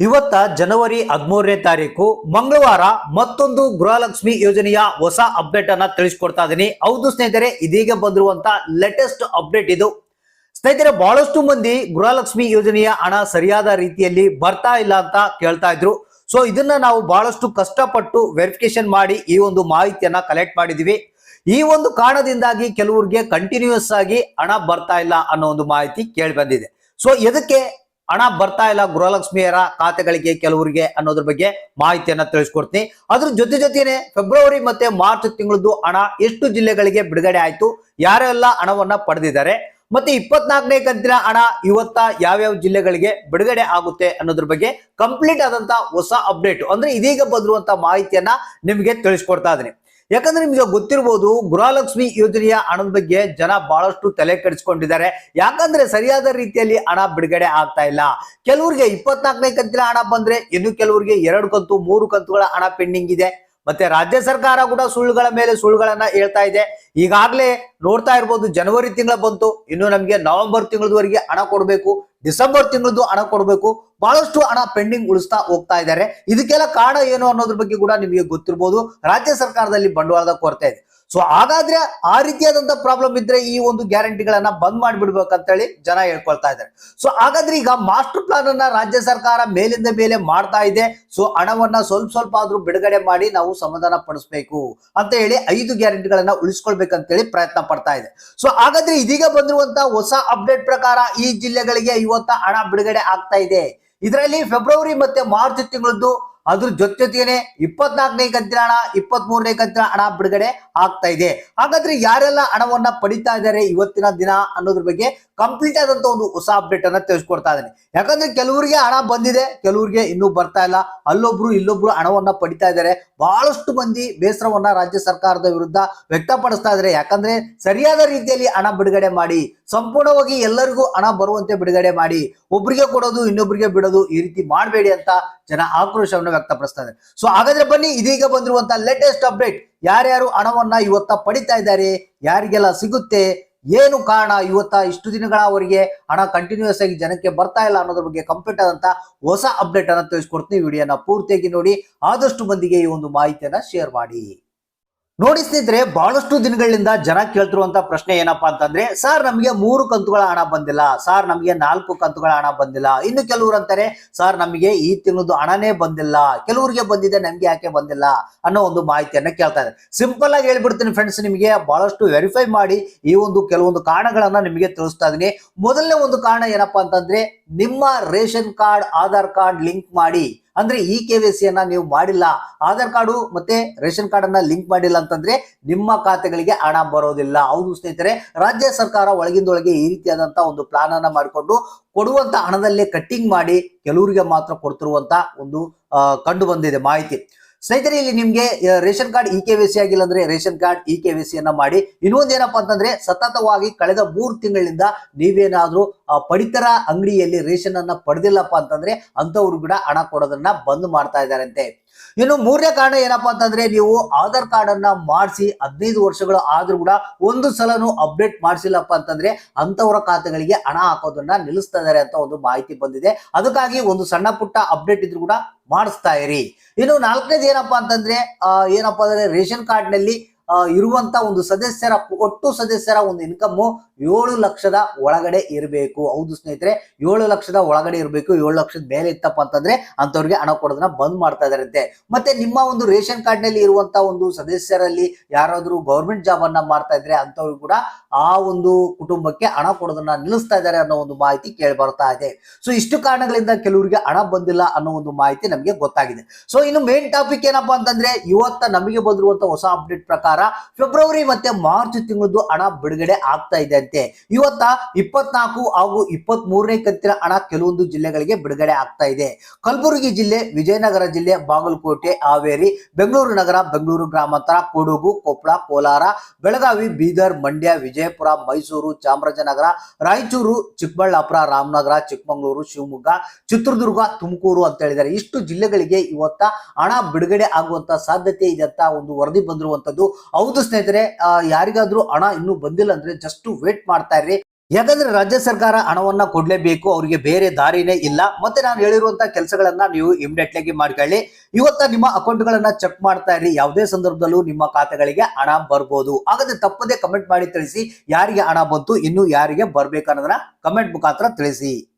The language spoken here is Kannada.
ಇವತ್ತ ಜನವರಿ 13ನೇ ತಾರೀಕು ಮಂಗಳವಾರ ಮತ್ತೊಂದು ಗೃಹಲಕ್ಷ್ಮಿ ಯೋಜನೆಯ ಹೊಸ ಅಪ್ಡೇಟ್ ಅನ್ನ ತಿಳಿಸ್ಕೊಡ್ತಾ ಇದೀನಿ. ಹೌದು ಸ್ನೇಹಿತರೆ, ಇದೀಗ ಬಂದಿರುವಂತ ಲೇಟೆಸ್ಟ್ ಅಪ್ಡೇಟ್ ಇದು. ಸ್ನೇಹಿತರೆ, ಬಹಳಷ್ಟು ಮಂದಿ ಗೃಹಲಕ್ಷ್ಮಿ ಯೋಜನೆಯ ಹಣ ಸರಿಯಾದ ರೀತಿಯಲ್ಲಿ ಬರ್ತಾ ಇಲ್ಲ ಅಂತ ಕೇಳ್ತಾ ಇದ್ರು. ಸೊ ಇದನ್ನ ನಾವು ಬಹಳಷ್ಟು ಕಷ್ಟಪಟ್ಟು ವೆರಿಫಿಕೇಶನ್ ಮಾಡಿ ಈ ಒಂದು ಮಾಹಿತಿಯನ್ನ ಕಲೆಕ್ಟ್ ಮಾಡಿದೀವಿ. ಈ ಒಂದು ಕಾರಣದಿಂದಾಗಿ ಕೆಲವರಿಗೆ ಕಂಟಿನ್ಯೂಸ್ ಆಗಿ ಹಣ ಬರ್ತಾ ಇಲ್ಲ ಅನ್ನೋ ಒಂದು ಮಾಹಿತಿ ಕೇಳಿ ಬಂದಿದೆ. ಸೊ ಎದಕ್ಕೆ ಹಣ ಬರ್ತಾ ಇಲ್ಲ ಗೃಹಲಕ್ಷ್ಮಿಯರ ಖಾತೆಗಳಿಗೆ ಕೆಲವರಿಗೆ ಅನ್ನೋದ್ರ ಬಗ್ಗೆ ಮಾಹಿತಿಯನ್ನ ತಿಳಿಸ್ಕೊಡ್ತೀನಿ. ಅದ್ರ ಜೊತೆನೆ ಫೆಬ್ರವರಿ ಮತ್ತೆ ಮಾರ್ಚ್ ತಿಂಗಳದ್ದು ಹಣ ಎಷ್ಟು ಜಿಲ್ಲೆಗಳಿಗೆ ಬಿಡುಗಡೆ ಆಯ್ತು, ಯಾರೆಲ್ಲ ಹಣವನ್ನ ಪಡೆದಿದ್ದಾರೆ, ಮತ್ತೆ 24ನೇ ಕಂತಿನ ಹಣ ಇವತ್ತ ಯಾವ್ಯಾವ ಜಿಲ್ಲೆಗಳಿಗೆ ಬಿಡುಗಡೆ ಆಗುತ್ತೆ ಅನ್ನೋದ್ರ ಬಗ್ಗೆ ಕಂಪ್ಲೀಟ್ ಆದಂತ ಹೊಸ ಅಪ್ಡೇಟ್ ಅಂದ್ರೆ ಇದೀಗ ಬಂದಿರುವಂತ ಮಾಹಿತಿಯನ್ನ ನಿಮಗೆ ತಿಳಿಸ್ಕೊಡ್ತಾ ಇದೀನಿ. ಯಾಕಂದ್ರೆ ನಿಮ್ಗೆ ಗೊತ್ತಿರಬಹುದು, ಗೃಹಲಕ್ಷ್ಮಿ ಯೋಜನೆಯ ಹಣದ ಬಗ್ಗೆ ಜನ ಬಹಳಷ್ಟು ತಲೆ ಕೆಡಿಸ್ಕೊಂಡಿದ್ದಾರೆ. ಯಾಕಂದ್ರೆ ಸರಿಯಾದ ರೀತಿಯಲ್ಲಿ ಹಣ ಬಿಡುಗಡೆ ಆಗ್ತಾ ಇಲ್ಲ. ಕೆಲವರಿಗೆ 24ನೇ ಕಂತಿನ ಹಣ ಬಂದ್ರೆ, ಇನ್ನು ಕೆಲವರಿಗೆ 2 ಕಂತು 3 ಕಂತುಗಳ ಹಣ ಪೆಂಡಿಂಗ್ ಇದೆ. ಮತ್ತೆ ರಾಜ್ಯ ಸರ್ಕಾರ ಕೂಡ ಸುಳ್ಳುಗಳ ಮೇಲೆ ಸುಳ್ಳುಗಳನ್ನ ಹೇಳ್ತಾ ಇದೆ. ಈಗಾಗಲೇ ನೋಡ್ತಾ ಇರ್ಬೋದು, ಜನವರಿ ತಿಂಗಳ ಬಂತು, ಇನ್ನು ನಮ್ಗೆ ನವೆಂಬರ್ ತಿಂಗಳವರೆಗೆ ಹಣ ಕೊಡಬೇಕು, ಡಿಸೆಂಬರ್ ತಿಂಗಳದ್ದು ಹಣ ಕೊಡಬೇಕು, ಬಹಳಷ್ಟು ಹಣ ಪೆಂಡಿಂಗ್ ಉಳಿಸ್ತಾ ಹೋಗ್ತಾ ಇದ್ದಾರೆ. ಇದಕ್ಕೆಲ್ಲ ಕಾರಣ ಏನು ಅನ್ನೋದ್ರ ಬಗ್ಗೆ ಕೂಡ ನಿಮಗೆ ಗೊತ್ತಿರಬಹುದು. ರಾಜ್ಯ ಸರ್ಕಾರದಲ್ಲಿ ಬಂಡವಾಳದ ಕೊರತೆ ಇದೆ. ಸೊ ಹಾಗಾದ್ರೆ ಆ ರೀತಿಯಾದಂತ ಪ್ರಾಬ್ಲಮ್ ಇದ್ರೆ ಈ ಒಂದು ಗ್ಯಾರಂಟಿಗಳನ್ನ ಬಂದ್ ಮಾಡಿಬಿಡ್ಬೇಕಂತ ಹೇಳಿ ಜನ ಹೇಳ್ಕೊಳ್ತಾ ಇದ್ದಾರೆ. ಸೊ ಹಾಗಾದ್ರೆ ಈಗ ಮಾಸ್ಟರ್ ಪ್ಲಾನ್ ಅನ್ನ ರಾಜ್ಯ ಸರ್ಕಾರ ಮೇಲಿಂದ ಮೇಲೆ ಮಾಡ್ತಾ ಇದೆ. ಸೊ ಹಣವನ್ನ ಸ್ವಲ್ಪ ಆದ್ರೂ ಬಿಡುಗಡೆ ಮಾಡಿ ನಾವು ಸಮಾಧಾನ ಪಡಿಸ್ಬೇಕು ಅಂತ ಹೇಳಿ 5 ಗ್ಯಾರಂಟಿಗಳನ್ನ ಉಳಿಸ್ಕೊಳ್ಬೇಕಂತ ಹೇಳಿ ಪ್ರಯತ್ನ ಪಡ್ತಾ ಇದೆ. ಸೊ ಹಾಗಾದ್ರೆ ಇದೀಗ ಬಂದಿರುವಂತ ಹೊಸ ಅಪ್ಡೇಟ್ ಪ್ರಕಾರ ಈ ಜಿಲ್ಲೆಗಳಿಗೆ ಇವತ್ತ ಹಣ ಬಿಡುಗಡೆ ಆಗ್ತಾ ಇದೆ. ಇದರಲ್ಲಿ ಫೆಬ್ರವರಿ ಮತ್ತೆ ಮಾರ್ಚ್ ತಿಂಗಳದ್ದು, ಅದ್ರ ಜೊತೆಗೇನೆ 24ನೇ ಕಂತಿನ ಹಣ, 23ನೇ ಕಂತಿನ ಹಣ ಬಿಡುಗಡೆ ಆಗ್ತಾ ಇದೆ. ಹಾಗಾದ್ರೆ ಯಾರೆಲ್ಲ ಹಣವನ್ನ ಪಡಿತಾ ಇದ್ದಾರೆ ಇವತ್ತಿನ ದಿನ ಅನ್ನೋದ್ರ ಬಗ್ಗೆ ಕಂಪ್ಲೀಟ್ ಆದಂತ ಒಂದು ಹೊಸ ಅಪ್ಡೇಟ್ ಅನ್ನ ತಿಳಿಸ್ಕೊಡ್ತಾ ಇದ್ದೇನೆ. ಯಾಕಂದ್ರೆ ಕೆಲವರಿಗೆ ಹಣ ಬಂದಿದೆ, ಕೆಲವರಿಗೆ ಇನ್ನೂ ಬರ್ತಾ ಇಲ್ಲ. ಅಲ್ಲೊಬ್ರು ಇಲ್ಲೊಬ್ರು ಹಣವನ್ನ ಪಡಿತಾ ಇದ್ದಾರೆ. ಬಹಳಷ್ಟು ಮಂದಿ ಬೇಸರವನ್ನ ರಾಜ್ಯ ಸರ್ಕಾರದ ವಿರುದ್ಧ ವ್ಯಕ್ತಪಡಿಸ್ತಾ ಇದ್ದಾರೆ. ಯಾಕಂದ್ರೆ ಸರಿಯಾದ ರೀತಿಯಲ್ಲಿ ಹಣ ಬಿಡುಗಡೆ ಮಾಡಿ, ಸಂಪೂರ್ಣವಾಗಿ ಎಲ್ಲರಿಗೂ ಹಣ ಬರುವಂತೆ ಬಿಡುಗಡೆ ಮಾಡಿ, ಒಬ್ಬರಿಗೆ ಕೊಡೋದು ಇನ್ನೊಬ್ಬರಿಗೆ ಬಿಡೋದು ಈ ರೀತಿ ಮಾಡಬೇಡಿ ಅಂತ ಜನ ಆಕ್ರೋಶವನ್ನು ವ್ಯಕ್ತಪಡಿಸ್ತಾ ಇದ್ದಾರೆ. ಸೊ ಹಾಗಾದ್ರೆ ಬನ್ನಿ, ಇದೀಗ ಬಂದಿರುವಂತ ಲೇಟೆಸ್ಟ್ ಅಪ್ಡೇಟ್, ಯಾರ್ಯಾರು ಹಣವನ್ನ ಇವತ್ತ ಪಡಿತಾ ಇದ್ದಾರೆ, ಯಾರಿಗೆಲ್ಲ ಸಿಗುತ್ತೆ, ಏನು ಕಾರಣ, ಇವತ್ತ ಇಷ್ಟು ದಿನಗಳವರೆಗೆ ಹಣ ಕಂಟಿನ್ಯೂಸ್ ಆಗಿ ಜನಕ್ಕೆ ಬರ್ತಾ ಇಲ್ಲ ಅನ್ನೋದ್ರ ಬಗ್ಗೆ ಕಂಪ್ಲೀಟ್ ಆದಂತ ಹೊಸ ಅಪ್ಡೇಟ್ ಅನ್ನ ತಿಳಿಸ್ಕೊಡ್ತೀನಿ. ವಿಡಿಯೋನ ಪೂರ್ತಿಯಾಗಿ ನೋಡಿ, ಆದಷ್ಟು ಮಂದಿಗೆ ಈ ಒಂದು ಮಾಹಿತಿಯನ್ನ ಶೇರ್ ಮಾಡಿ. ನೋಡಿ ಸ್ನೇಹಿತರೆ, ಬಹಳಷ್ಟು ದಿನಗಳಿಂದ ಜನ ಕೇಳ್ತಿರುವಂತ ಪ್ರಶ್ನೆ ಏನಪ್ಪಾ ಅಂತಂದ್ರೆ, ಸರ್ ನಮಗೆ 3 ಕಂತುಗಳ ಹಣ ಬಂದಿಲ್ಲ, ಸರ್ ನಮಗೆ 4 ಕಂತುಗಳ ಹಣ ಬಂದಿಲ್ಲ. ಇನ್ನು ಕೆಲವರು ಅಂತಾರೆ, ಸರ್ ನಮಗೆ ಈ ತಿಂಗಳದ್ದು ಹಣನೇ ಬಂದಿಲ್ಲ, ಕೆಲವರಿಗೆ ಬಂದಿದೆ ನಮ್ಗೆ ಯಾಕೆ ಬಂದಿಲ್ಲ ಅನ್ನೋ ಒಂದು ಮಾಹಿತಿಯನ್ನ ಕೇಳ್ತಾ ಇದೆ. ಸಿಂಪಲ್ ಆಗಿ ಹೇಳ್ಬಿಡ್ತೀನಿ ಫ್ರೆಂಡ್ಸ್, ನಿಮಗೆ ಬಹಳಷ್ಟು ವೆರಿಫೈ ಮಾಡಿ ಈ ಒಂದು ಕೆಲವೊಂದು ಕಾರಣಗಳನ್ನ ನಿಮಗೆ ತಿಳಿಸ್ತಾ ಇದೀನಿ. ಮೊದಲನೇ ಒಂದು ಕಾರಣ ಏನಪ್ಪಾ ಅಂತಂದ್ರೆ, ನಿಮ್ಮ ration card Aadhaar card link ಮಾಡಿ, ಅಂದ್ರೆ ಈ KYC ಅನ್ನ ನೀವು ಮಾಡಿಲ್ಲ, ಆಧಾರ್ ಕಾರ್ಡು ಮತ್ತೆ ರೇಷನ್ ಕಾರ್ಡ್ ಅನ್ನ ಲಿಂಕ್ ಮಾಡಿಲ್ಲ ಅಂತಂದ್ರೆ ನಿಮ್ಮ ಖಾತೆಗಳಿಗೆ ಹಣ ಬರೋದಿಲ್ಲ. ಹೌದು ಸ್ನೇಹಿತರೆ, ರಾಜ್ಯ ಸರ್ಕಾರ ಒಳಗಿಂದೊಳಗೆ ಈ ರೀತಿಯಾದಂತ ಒಂದು ಪ್ಲಾನ್ ಅನ್ನ ಮಾಡಿಕೊಂಡು ಕೊಡುವಂತ ಹಣದಲ್ಲೇ ಕಟ್ಟಿಂಗ್ ಮಾಡಿ ಕೆಲವರಿಗೆ ಮಾತ್ರ ಕೊಡ್ತಿರುವಂತ ಒಂದು ಕಂಡು ಬಂದಿದೆ ಮಾಹಿತಿ. ಸ್ನೇಹಿತರೆ, ಇಲ್ಲಿ ನಿಮ್ಗೆ ರೇಷನ್ ಕಾರ್ಡ್ KYC ಆಗಿಲ್ಲ ಅಂದ್ರೆ ರೇಷನ್ ಕಾರ್ಡ್ KYC ಅನ್ನ ಮಾಡಿ. ಇನ್ನೊಂದೇನಪ್ಪಾ ಅಂತಂದ್ರೆ, ಸತತವಾಗಿ ಕಳೆದ 3 ತಿಂಗಳಿಂದ ನೀವೇನಾದ್ರೂ ಪಡಿತರ ಅಂಗಡಿಯಲ್ಲಿ ರೇಷನ್ ಅನ್ನ ಪಡೆದಿಲ್ಲಪ್ಪ ಅಂತಂದ್ರೆ ಅಂತವ್ರು ಕೂಡ ಹಣ ಕೊಡೋದನ್ನ ಬಂದ್ ಮಾಡ್ತಾ ಇದ್ದಾರಂತೆ. ಇನ್ನು 3ನೇ ಕಾರಣ ಏನಪ್ಪಾ ಅಂತಂದ್ರೆ, ನೀವು ಆಧಾರ್ ಕಾರ್ಡ್ ಅನ್ನ ಮಾಡಿಸಿ 15 ವರ್ಷಗಳು ಆದ್ರೂ ಕೂಡ ಒಂದು ಸಲನು ಅಪ್ಡೇಟ್ ಮಾಡಿಸಿಲ್ಲಪ್ಪ ಅಂತಂದ್ರೆ ಅಂತವರ ಖಾತೆಗಳಿಗೆ ಹಣ ಹಾಕೋದನ್ನ ನಿಲ್ಲಿಸ್ತಾ ಇದ್ದಾರೆ ಅಂತ ಒಂದು ಮಾಹಿತಿ ಬಂದಿದೆ. ಅದಕ್ಕಾಗಿ ಒಂದು ಸಣ್ಣ ಪುಟ್ಟ ಅಪ್ಡೇಟ್ ಇದ್ರು ಕೂಡ ಮಾಡಿಸ್ತಾ ಇರಿ. ಇನ್ನು 4ನೇದು ಏನಪ್ಪಾ ಅಂತಂದ್ರೆ, ಏನಪ್ಪಾ ಅಂದ್ರೆ ರೇಷನ್ ಕಾರ್ಡ್ ನಲ್ಲಿ ಇರುವಂತ ಒಂದು ಸದಸ್ಯರ ಒಟ್ಟು ಸದಸ್ಯರ ಒಂದು ಇನ್ಕಮ್ 7 ಲಕ್ಷದ ಒಳಗಡೆ ಇರಬೇಕು. ಹೌದು ಸ್ನೇಹಿತರೆ, 7 ಲಕ್ಷದ ಒಳಗಡೆ ಇರಬೇಕು. 7 ಲಕ್ಷದ ಮೇಲೆ ಇತ್ತಪ್ಪ ಅಂತಂದ್ರೆ ಅಂತವ್ರಿಗೆ ಹಣ ಕೊಡೋದನ್ನ ಬಂದ್ ಮಾಡ್ತಾ ಇದಾರಂತೆ. ಮತ್ತೆ ನಿಮ್ಮ ಒಂದು ರೇಷನ್ ಕಾರ್ಡ್ ನಲ್ಲಿ ಇರುವಂತ ಒಂದು ಸದಸ್ಯರಲ್ಲಿ ಯಾರಾದ್ರೂ ಗೌರ್ಮೆಂಟ್ ಜಾಬ್ ಅನ್ನ ಮಾಡ್ತಾ ಇದ್ರೆ ಅಂತವ್ರು ಕೂಡ ಆ ಒಂದು ಕುಟುಂಬಕ್ಕೆ ಹಣ ಕೊಡೋದನ್ನ ನಿಲ್ಲಿಸ್ತಾ ಇದ್ದಾರೆ ಅನ್ನೋ ಒಂದು ಮಾಹಿತಿ ಕೇಳಿ ಬರ್ತಾ ಇದೆ. ಸೊ ಇಷ್ಟು ಕಾರಣಗಳಿಂದ ಕೆಲವರಿಗೆ ಹಣ ಬಂದಿಲ್ಲ ಅನ್ನೋ ಒಂದು ಮಾಹಿತಿ ನಮಗೆ ಗೊತ್ತಾಗಿದೆ. ಸೊ ಇನ್ನು ಮೇನ್ ಟಾಪಿಕ್ ಏನಪ್ಪಾ ಅಂತಂದ್ರೆ, ಇವತ್ತ ನಮಗೆ ಬಂದಿರುವಂತ ಹೊಸ ಅಪ್ಡೇಟ್ ಪ್ರಕಾರ ಫೆಬ್ರವರಿ ಮತ್ತೆ ಮಾರ್ಚ್ ತಿಂಗಳದ್ದು ಹಣ ಬಿಡುಗಡೆ ಆಗ್ತಾ ಇದೆ ಅಂತೆ. ಇವತ್ತ 24 ಹಾಗೂ 23ನೇ ಕಂತಿನ ಹಣ ಕೆಲವೊಂದು ಜಿಲ್ಲೆಗಳಿಗೆ ಬಿಡುಗಡೆ ಆಗ್ತಾ ಇದೆ. ಕಲಬುರಗಿ ಜಿಲ್ಲೆ, ವಿಜಯನಗರ ಜಿಲ್ಲೆ, ಬಾಗಲಕೋಟೆ, ಹಾವೇರಿ, ಬೆಂಗಳೂರು ನಗರ, ಬೆಂಗಳೂರು ಗ್ರಾಮಾಂತರ, ಕೊಡಗು, ಕೊಪ್ಪಳ, ಕೋಲಾರ, ಬೆಳಗಾವಿ, ಬೀದರ್, ಮಂಡ್ಯ, ವಿಜಯಪುರ, ಮೈಸೂರು, ಚಾಮರಾಜನಗರ, ರಾಯಚೂರು, ಚಿಕ್ಕಬಳ್ಳಾಪುರ, ರಾಮನಗರ, ಚಿಕ್ಕಮಗಳೂರು, ಶಿವಮೊಗ್ಗ, ಚಿತ್ರದುರ್ಗ, ತುಮಕೂರು ಅಂತ ಹೇಳಿದ್ದಾರೆ. ಇಷ್ಟು ಜಿಲ್ಲೆಗಳಿಗೆ ಇವತ್ತ ಹಣ ಬಿಡುಗಡೆ ಆಗುವಂತ ಸಾಧ್ಯತೆ ಇದೆ ಅಂತ ಒಂದು ವರದಿ ಬಂದಿರುವಂತದ್ದು. ಹೌದು ಸ್ನೇಹಿತರೆ, ಯಾರಿಗಾದ್ರೂ ಹಣ ಇನ್ನೂ ಬಂದಿಲ್ಲ ಅಂದ್ರೆ ಜಸ್ಟ್ ವೇಟ್ ಮಾಡ್ತಾ ಇರ್ರಿ. ಯಾಕಂದ್ರೆ ರಾಜ್ಯ ಸರ್ಕಾರ ಹಣವನ್ನ ಕೊಡ್ಲೇಬೇಕು, ಅವರಿಗೆ ಬೇರೆ ದಾರಿನೇ ಇಲ್ಲ. ಮತ್ತೆ ನಾನು ಹೇಳಿರುವಂತಹ ಕೆಲಸಗಳನ್ನ ನೀವು ಇಮಿಡಿಯೇಟ್ ಆಗಿ ಮಾಡ್ಕೊಳ್ಳಿ. ಇವತ್ತ ನಿಮ್ಮ ಅಕೌಂಟ್ ಗಳನ್ನ ಚೆಕ್ ಮಾಡ್ತಾ ಇರಿ, ಯಾವುದೇ ಸಂದರ್ಭದಲ್ಲೂ ನಿಮ್ಮ ಖಾತೆಗಳಿಗೆ ಹಣ ಬರ್ಬೋದು. ಹಾಗಾದ್ರೆ ತಪ್ಪದೆ ಕಮೆಂಟ್ ಮಾಡಿ ತಿಳಿಸಿ, ಯಾರಿಗೆ ಹಣ ಬಂತು, ಇನ್ನು ಯಾರಿಗೆ ಬರ್ಬೇಕು ಅನ್ನೋದನ್ನ ಕಮೆಂಟ್ ಮುಖಾಂತರ ತಿಳಿಸಿ.